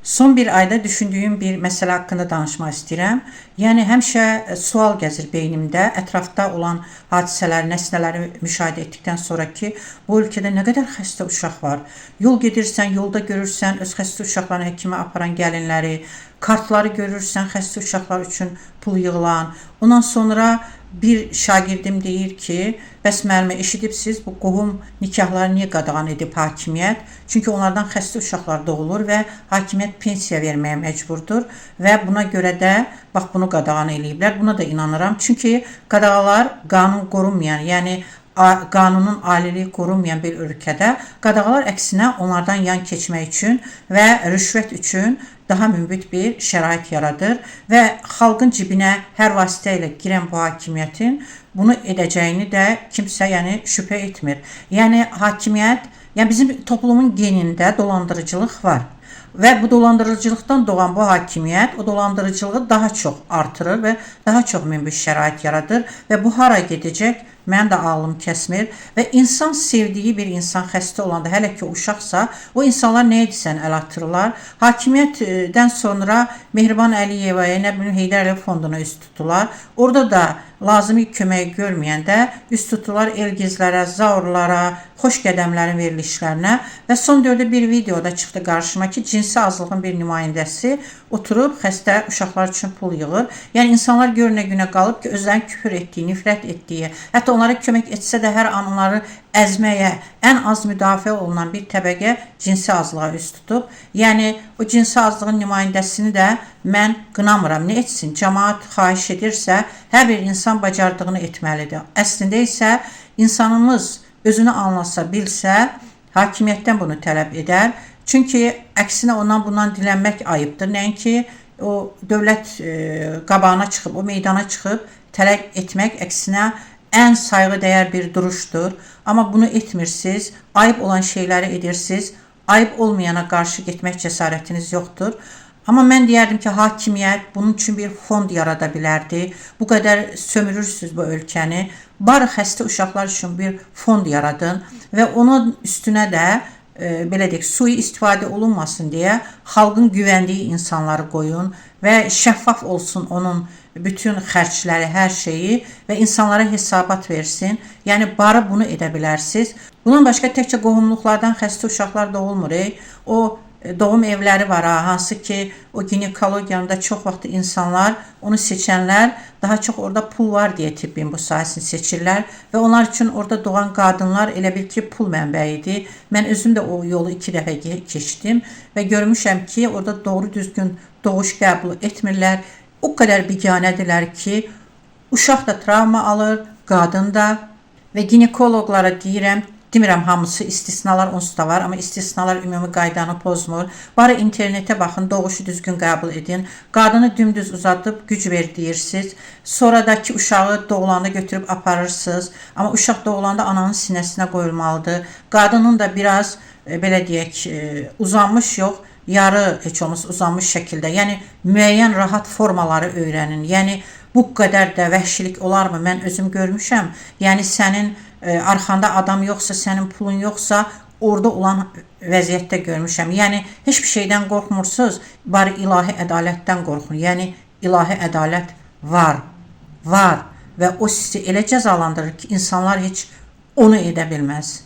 Son bir ayda düşündüyüm bir məsələ haqqında danışmaq istəyirəm. Yəni həmişə sual gəzir beynimdə, ətrafda olan hadisələri, nəsnələri müşahidə etdikdən sonra ki, bu ölkədə nə qədər xəstə uşaq var. Yol gedirsən, yolda görürsən öz xəstə uşaqlarını həkimə aparan gəlinləri, kartları görürsən xəstə uşaqlar üçün pul yığılan. Ondan sonra bir şagirdim deyir ki, bəs müəllimə eşidibsiz, bu qohum nikahları niyə qadağan edib hakimiyyət? Çünki onlardan xəstə uşaqlar doğulur və hakimiyyət pensiya verməyə məcburdur və buna görə də bax bunu qadağan eləyiblər. Buna da inanıram. Çünki qadağalar qanun qorunmayan, yəni qanunun aliliyi qorunmayan bir ölkədə qadağalar əksinə onlardan yan keçmək üçün və rüşvət üçün daha mümbit bir şərait yaradır və xalqın cibinə hər vasitə ilə girən bu hakimiyyətin bunu edəcəyini də kimsə şübhə etmir. Yəni hakimiyyət, yəni bizim toplumun genində dolandırıcılıq var. Və bu dolandırıcılıqdan doğan bu hakimiyyət o dolandırıcılığı daha çox artırır və daha çox mümbit şərait yaradır və bu hara gedəcək? Mənim də ağlım kəsmir və insan sevdiyi bir insan xəstə olanda, hələ ki uşaqsa, o insanlar nə edirsən əl atırlar. Hakimiyyətdən sonra Mehriban Əliyevaya, nə bilim Heydər Əliyev fonduna üst tutular. Orada da lazımi kömək görməyəndə üst tutular elgizlərə, zaurlara, xoş qədəmlərin verilişlərinə və son dövrdə bir videoda çıxdı qarşıma ki, cinsi azlığın bir nümayəndəsi oturub xəstə uşaqlar üçün pul yığır. Yəni insanlar görünə günə qalıb ki, özlərinin küfür etdiyi, nifrət etdiyi, hətta onlara kömək etsə də hər an onları əzməyə ən az müdafiə olunan bir təbəqə cinsi azlığa üst tutub. Yəni o cinsi azlığın nümayəndəsini də mən qınamıram. Nə etsin? Cəmaət xahiş edirsə, hər bir insan bacardığını etməlidir. Əslində isə insanımız özünü anlasa bilsə, hakimiyyətdən bunu tələb edər. Çünki əksinə ondan bundan dilənmək ayıbdır. Nəinki o dövlət qabağına çıxıb, o meydana çıxıb tələb etmək əksinə ən sayğıdəyər bir duruşdur. Amma bunu etmirsiniz, ayıb olan şeyləri edirsiniz, ayıb olmayana qarşı getmək cəsarətiniz yoxdur. Amma mən deyərdim ki, hakimiyyət bunun üçün bir fond yarada bilərdi. Bu qədər sömürürsünüz bu ölkəni. Bari xəstə uşaqlar üçün bir fond yaradın və onun üstünə də belə deyək, sui istifadə olunmasın deyə xalqın güvəndiyi insanları qoyun və şəffaf olsun onun bütün xərcləri, hər şeyi və insanlara hesabat versin. Yəni bari bunu edə bilərsiniz. Bundan başqa təkcə qohumluqlardan xəstə uşaqlar doğulmur. O doğum evləri var, hansı ki o ginekologiyanında çox vaxt insanlar, onu seçənlər daha çox orada pul var deyə tibbin bu sahəsini seçirlər və onlar üçün orada doğan qadınlar elə bil ki pul mənbəyidir. Mən özüm də o yolu 2 dəfə keçdim və görmüşəm ki orada doğru düzgün doğuş qəbul etmirlər. O qədər biganədirlər ki, uşaq da travma alır, qadın da və ginekoloqlara deyirəm, demirəm hamısı, istisnalar onsuz da var, amma istisnalar ümumi qaydanı pozmur. Bari internetə baxın, doğuşu düzgün qəbul edin. Qadını dümdüz uzadıb güc ver deyirsiniz. Sonradakı uşağı doğulanda götürüb aparırsınız. Amma uşaq doğulanda ananın sinəsinə qoyulmalıdır. Qadının da biraz belə deyək, uzanmış yox, yarı heç olmaz uzanmış şəkildə. Yəni müəyyən rahat formaları öyrənin. Yəni bu qədər də vəhşilik olarmı? Mən özüm görmüşəm. Yəni sənin arxanda adam yoxsa, sənin pulun yoxsa, orada olan vəziyyətdə görmüşəm. Yəni heç bir şeydən qorxmursunuz, bari ilahi ədalətdən qorxun. Yəni ilahi ədalət var və o sizi elə cəzalandırır ki, insanlar heç onu edə bilməz.